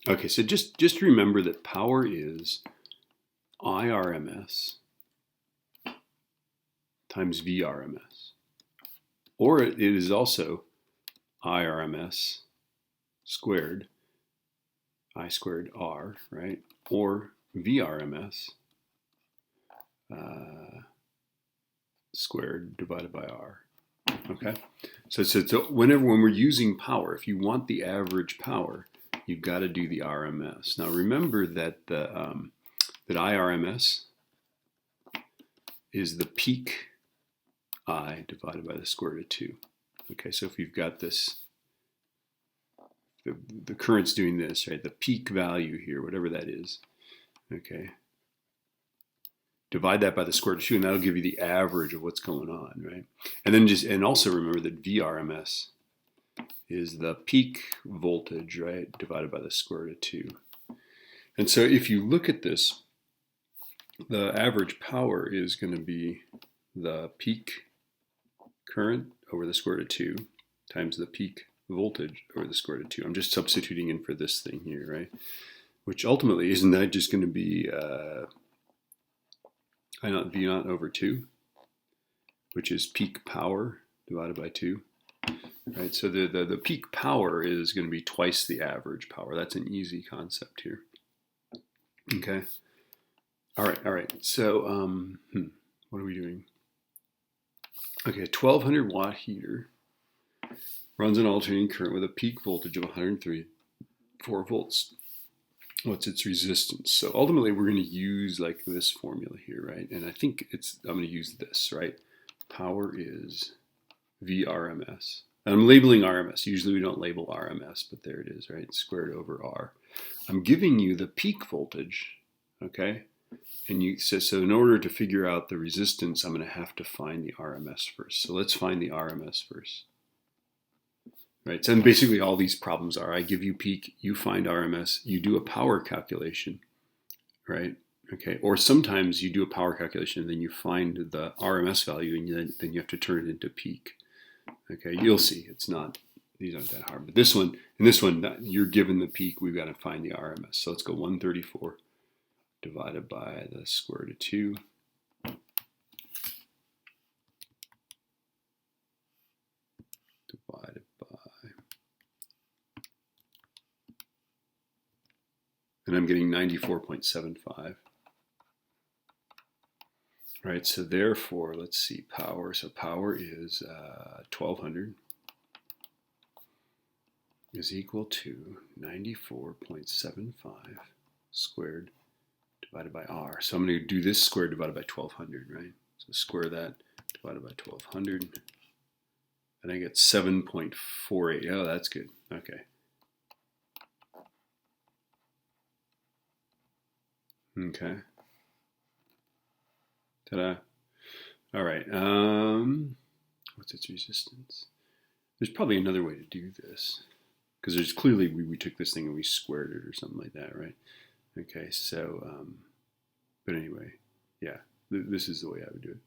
Okay, so just remember that power is IRMS times VRMS. Or it is also IRMS squared, I squared R, right? Or VRMS squared divided by R. Okay, so when we're using power, if you want the average power, you've got to do the RMS. Now remember that that IRMS is the peak I divided by the square root of 2. Okay, so if you've got this, the current's doing this, right? The peak value here, whatever that is, okay, divide that by the square root of 2, and that'll give you the average of what's going on, right? And then and also remember that VRMS is the peak voltage, right, divided by the square root of 2. And so if you look at this, the average power is going to be the peak current over the square root of 2 times the peak voltage over the square root of 2. I'm just substituting in for this thing here, right? Which ultimately, isn't that just going to be I naught V naught over 2, which is peak power divided by 2, right? So the peak power is going to be twice the average power. That's an easy concept here. Okay. All right. So what are we doing? Okay, a 1200 watt heater runs an alternating current with a peak voltage of 104 volts. What's its resistance? So ultimately we're going to use like this formula here, right? And I think I'm going to use this, right? Power is VRMS. And I'm labeling RMS. Usually we don't label RMS, but there it is, right? Squared over R. I'm giving you the peak voltage, okay? And so in order to figure out the resistance, I'm going to have to find the RMS first. So let's find the RMS first. Right, so basically all these problems are, I give you peak, you find RMS, you do a power calculation, right? Okay, or sometimes you do a power calculation and then you find the RMS value and then you have to turn it into peak. Okay, you'll see, these aren't that hard. But in this one, you're given the peak, we've got to find the RMS. So let's go 134 divided by the square root of 2. Divided by, and I'm getting 94.75. Right, so therefore, let's see, power. So power is 1200 is equal to 94.75 squared divided by R. So I'm going to do this squared divided by 1200, right? So square that divided by 1200. And I get 7.48. Oh, that's good. Okay. Okay. Ta-da. All right. What's its resistance? There's probably another way to do this, because there's clearly we took this thing and we squared it or something like that, right? Okay. So, but anyway, yeah, this is the way I would do it.